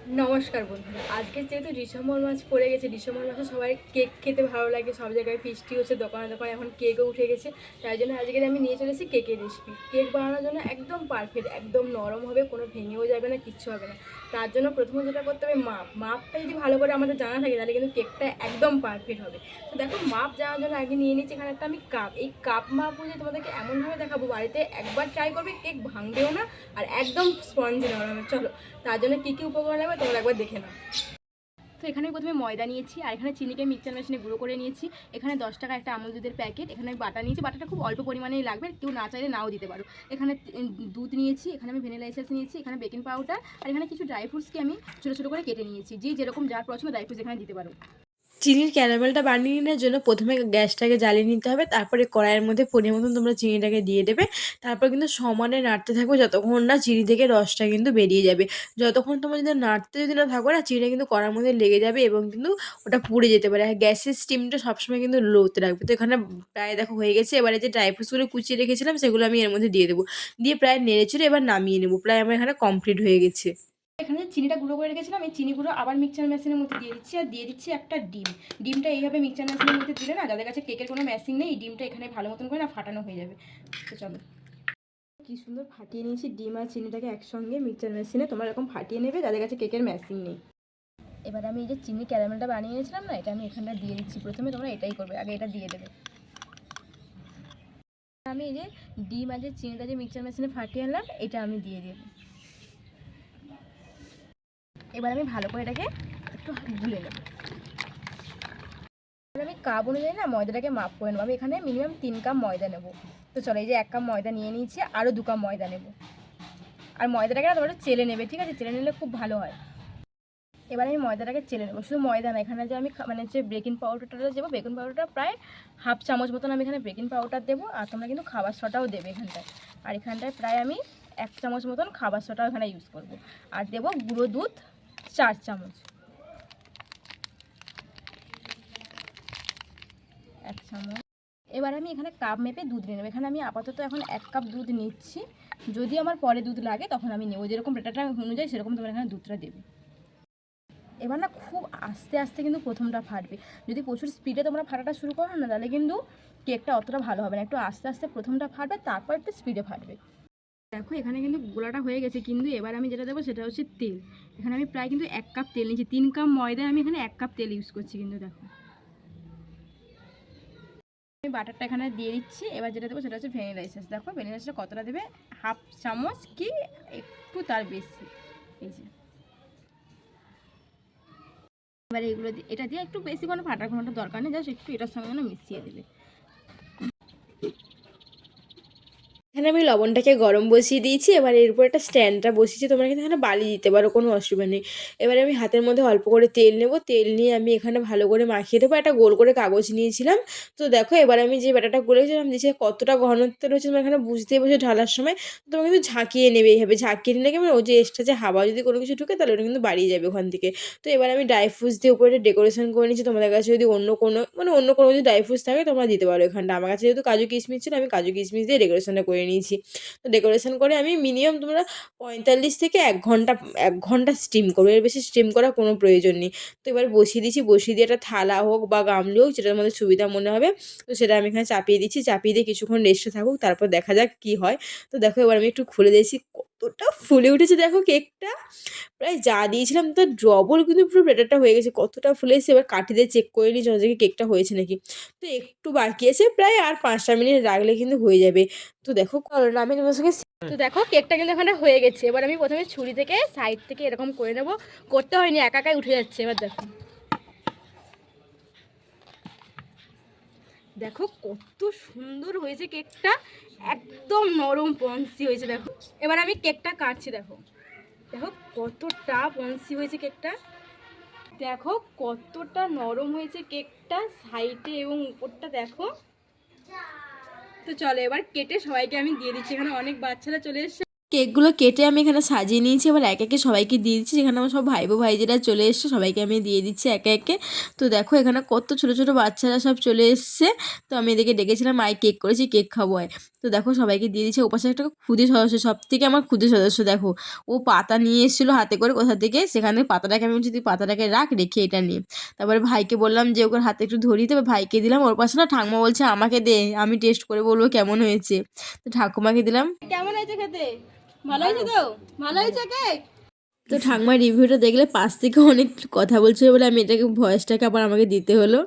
নমস্কার বন্ধুরা, আজকে যেহেতু ডিসেম্বর মাস পড়ে গেছে, ডিসেম্বর মাসে সবাই কেক খেতে ভালো লাগে, সব জায়গায় ফিস্টি হচ্ছে, দোকানে দোকানে এখন কেকও উঠে গেছে। তাই জন্য আজকে আমি নিয়ে চলেছি কেকের রেসিপি। কেক বানানোর জন্য একদম পারফেক্ট, একদম নরম হবে, কোনো ভেঙেও যাবে না, কিচ্ছু হবে না। তার জন্য প্রথমে যেটা করতে হবে, মাপটা যদি ভালো করে আমাদের জানা থাকে তাহলে কিন্তু কেকটা একদম পারফেক্ট হবে। তো দেখো, মাপ জানার জন্য আগে নিয়ে নিচ্ছি এখানে একটা আমি কাপ। এই কাপ মাপ বুঝে তোমাদেরকে এমনভাবে দেখাবো, বাড়িতে একবার ট্রাই করবে, কেক ভাঙবেও না আর একদম স্পঞ্জি নরম হবে। চলো, তার জন্য কী কী উপকরণ লাগবে তোমরা একবার দেখে নাও। তো এখানে আমি প্রথমে ময়দা নিয়েছি, আর এখানে চিনিকে মিক্সচার মেশিনে গুঁড়ো করে নিয়েছি। এখানে 10 টাকা একটা আমুল দুধের প্যাকেট। এখানে আমি বাটা নিয়েছি, বাটাটা খুব অল্প পরিমাণেই লাগবে, কেউ না চাইলে নাও দিতে পারো। এখানে দুধ নিয়েছি, এখানে আমি ভ্যানিলা এসেন্স নিয়েছি, এখানে বেকিং পাউডার, আর এখানে কিছু ড্রাই ফ্রুটসকে আমি ছোটো ছোটো করে কেটে নিয়েছি। যেরকম যার পছন্দ ড্রাই ফ্রুটস এখানে দিতে পারো। চিনির ক্যারামেলটা বানিয়ে নেওয়ার জন্য প্রথমে গ্যাসটাকে জ্বালিয়ে নিতে হবে, তারপরে কড়াইয়ের মধ্যে পরিমাণ মতন তোমরা চিনিটাকে দিয়ে দেবে। তারপর কিন্তু সমানে নাড়তে থাকবে যতক্ষণ না চিনি থেকে রসটা কিন্তু বেরিয়ে যাবে। যতক্ষণ তোমরা যদি নাড়তে না থাকো না, চিনিটা কিন্তু কড়ার মধ্যে লেগে যাবে এবং কিন্তু ওটা পুড়ে যেতে পারে। আর গ্যাসের স্টিমটা সবসময় কিন্তু লোতে রাখবে। তো এখানে প্রায় দেখো হয়ে গেছে। এবারে যে ড্রাই ফ্রুটসগুলো কুচিয়ে রেখেছিলাম সেগুলো আমি এর মধ্যে দিয়ে দেবো, দিয়ে প্রায় নেড়ে চেড়ে এবার নামিয়ে নেবো। প্রায় আমার এখানে কমপ্লিট হয়ে গেছে। এখানে যে চিনিটা গুঁড়ো করে রেখেছিলাম, এই চিনি গুঁড়ো আবার মিক্সচার মেশিনের মধ্যে দিয়ে দিচ্ছি, আর দিয়ে দিচ্ছি একটা ডিম। ডিমটা এইভাবে মিক্সচার মেশিনের মধ্যে দিলে না, যাদের কাছে কেকের কোনো মেশিন নেই, এই ডিমটা এখানে ভালো মতন করে না ফাটানো হয়ে যাবে। তো চলো, কি সুন্দর ফাটিয়ে নিয়েছি ডিম আর চিনিটাকে একসঙ্গে মিক্সচার মেশিনে। তোমরা এরকম ফাটিয়ে নেবে যাদের কাছে কেকের মেশিন নেই। এবার আমি এই যে চিনি ক্যারামেলটা বানিয়ে নিয়েছিলাম না, এটা আমি এখানটা দিয়ে দিচ্ছি। প্রথমে তোমরা এটাই করবে, আগে এটা দিয়ে দেবে। আমি এই যে ডিম আর যে চিনিটা যে মিক্সচার মেশিনে ফাটিয়ে আনলাম, এটা আমি দিয়ে দেব। এবার আমি ভালো করে এটাকে একটু গুলে নেব। এবার আমি কাপ অনুযায়ী না ময়দাটাকে মাপ করে নেবো। আমি এখানে মিনিমাম 3 কাপ ময়দা নেব। তো চলো, এই যে 1 কাপ ময়দা নিয়ে নিয়েছি, আরও 2 কাপ ময়দা নেব। আর ময়দাটাকে না তোমরা চেলে নেবে, ঠিক আছে? চেলে নিলে খুব ভালো হয়। এবার আমি ময়দাটাকে চেলে নেবো, শুধু ময়দা না, এখানে যে আমি মানে যে বেকিং পাউডারটা দেবো, বেকিং পাউডারটা প্রায় হাফ চামচ মতন আমি এখানে বেকিং পাউডার দেবো। আর তোমরা কিন্তু খাবার সোডাও দেবে এখানটায়। আর এখানটায় প্রায় আমি 1 চামচ মতন খাবার সোডাও এখানে ইউজ করব। আর দেবো গুঁড়ো দুধ 4 চামচ, 1 চামচ। এবার আমি এখানে কাপ মেপে দুধ নিয়ে নেবো। এখানে আমি আপাতত এখন 1 কাপ দুধ নিচ্ছি। যদি আমার পরে দুধ লাগে তখন আমি নেবো, যেরকম ব্যাটারটা অনুযায়ী সেরকম তোমরা এখানে দুধটা দেবে। এবার না খুব আস্তে আস্তে কিন্তু প্রথমটা ফাটবে। যদি প্রচুর স্পিডে তোমরা ফাটাটা শুরু করো না, তাহলে কিন্তু কেকটা অতটা ভালো হবে না। একটু আস্তে আস্তে প্রথমটা ফাটবে, তারপর একটু স্পিডে ফাটবে। দেখো, এখানে কিন্তু গোলাটা হয়ে গেছে, কিন্তু এবার আমি যেটা দেবো সেটা হচ্ছে তেল। এখানে আমি প্রায় কিন্তু 1 কাপ তেল নিয়েছি। 3 কাপ ময়দায় আমি এখানে 1 কাপ তেল ইউজ করছি কিন্তু। দেখো, আমি বাটারটা এখানে দিয়ে দিচ্ছি। এবার যেটা দেবো সেটা হচ্ছে ভ্যানিলা এসেন্স। দেখো ভ্যানিলা এসেন্সটা কতটা দেবে, হাফ চামচ কি একটু তার বেশি। এই যে এবার এগুলো এটা দিয়ে একটু বেশি কোনো ফাটার কোনো দরকার নেই, জাস্ট একটু এটার সঙ্গে মিশিয়ে দেবে। এখানে আমি লবণটাকে গরম বসিয়ে দিয়েছি। এবার এর উপর একটা স্ট্যান্ডটা বসিয়েছি, তোমরা কিন্তু এখানে বালি দিতে পারো, কোনো অসুবিধা নেই। এবারে আমি হাতের মধ্যে অল্প করে তেল নেব, তেল নিয়ে আমি এখানে ভালো করে মাখিয়ে দেবো। একটা গোল করে কাগজ নিয়েছিলাম। তো দেখো, এবার আমি যে ব্যাটারটা গুলেছিলাম দিচ্ছি, কতটা ঘনত্ব রয়েছে তোমরা এখানে বুঝতেই বসে ঢালার সময়। তোমরা কিন্তু ঝাঁকিয়ে নেবে এইভাবে, ঝাঁকিয়ে নিলে কেমন ওই যে এক্সট্রা যে হাওয়া যদি কোনো কিছু ঢুকে তাহলে ওটা কিন্তু বাড়িয়ে যাবে ওখান থেকে। তো এবার আমি ড্রাই ফ্রুটস দিয়ে উপরে ডেকোরেশন করে নিচ্ছি। তোমাদের কাছে যদি অন্য কোনো যদি ড্রাই ফ্রুটস থাকে তোমরা দিতে পারো এখানটা। আমার কাছে যেহেতু কাজু কিশমিশ ছিল, আমি কাজু কিশমিশ দিয়ে ডেকোরেশনটা করে নিয়েছি। তো ডেকোরেশন করে আমি মিনিমাম তোমরা 45 থেকে 1 ঘন্টা স্টিম করবে, এর বেশি স্টিম করার কোনো প্রয়োজন নেই। তো এবার বসিয়ে দিয়েছি, বসিয়ে দিয়ে একটা থালা হোক বা গামলি হোক, যেটার মধ্যে সুবিধা মনে হবে, তো সেটা আমি এখানে চাপিয়ে দিচ্ছি। চাপিয়ে দিয়ে কিছুক্ষণ রেস্টে থাকুক, তারপর দেখা যাক কী হয়। তো দেখো, এবার আমি একটু খুলে দিয়েছি, কতটা ফুলে উঠেছে দেখো কেকটা। প্রায় যা দিয়েছিলাম তার ডবল কিন্তু পুরো ব্যাটারটা হয়ে গেছে, কতটা ফুলে এসেছে। এবার কাঠি দিয়ে চেক করে নিই যে কেকটা হয়েছে নাকি। তো একটু বাকি আছে, প্রায় আর 5টা মিনিট রাখলে কিন্তু হয়ে যাবে। তো দেখো, কারণ আমি তোমার সঙ্গে তো দেখো কেকটা কিন্তু এখানে হয়ে গেছে। এবার আমি প্রথমে ছুরি থেকে সাইড থেকে এরকম করে নেব। করতে হয়নি, একা একাই উঠে যাচ্ছে। এবার দেখো, দেখো কত সুন্দর হয়েছে কেকটা, একদম নরম পন্সি হয়েছে। দেখো, এবার আমি কেকটা কাটছি। দেখো, দেখো কতটা পন্সি হয়েছে কেকটা, দেখো কতটা নরম হয়েছে কেকটা, সাইডে এবং উপরটা দেখো। তো চলো এবার কেটে সবাইকে আমি দিয়ে দিচ্ছি। এখানে অনেক বাচ্চারা চলে এসেছে। কেকগুলো কেটে আমি এখানে সাজিয়ে নিয়েছি, এবার একে একে সবাইকে দিয়ে দিচ্ছি। যেখানে আমার সব ভাইবো ভাইজিরা চলে এসছে, সবাইকে আমি দিয়ে দিচ্ছি একে একে। তো দেখো এখানে কত ছোট ছোট বাচ্চারা সব চলে এসছে। তো আমি এদিকে ডেকেছিলাম, আই কেক করেছি, কেক খাবো আয়। তো দেখো সবাইকে দিয়ে দিচ্ছে। ওপাশে একটা ক্ষুদে সদস্য, সব থেকে আমার ক্ষুদে সদস্য দেখো, ও পাতা নিয়ে এসেছিলো হাতে করে কোথা থেকে, সেখানে পাতাটাকে আমি বলছি তুই পাতাটাকে রাখ, রেখে এটা নিয়ে তারপরে ভাইকে বললাম যে ওকে হাতে একটু ধরিয়ে দেবে, ভাইকে দিলাম। ওর পাশে না ঠাকুমা বলছে আমাকে দে, আমি টেস্ট করে বলবো কেমন হয়েছে। তো ঠাকুমাকে দিলাম। কেমন হয়েছে খেতে? ভালো হয়েছে তো? ভালো হয়েছে কেক? তো ঠাকুমার রিভিউটা দেখলে পাশ থেকে অনেক কথা বলছিল বলে আমি এটাকে ভয়েসটাকে আবার আমাকে দিতে হলো।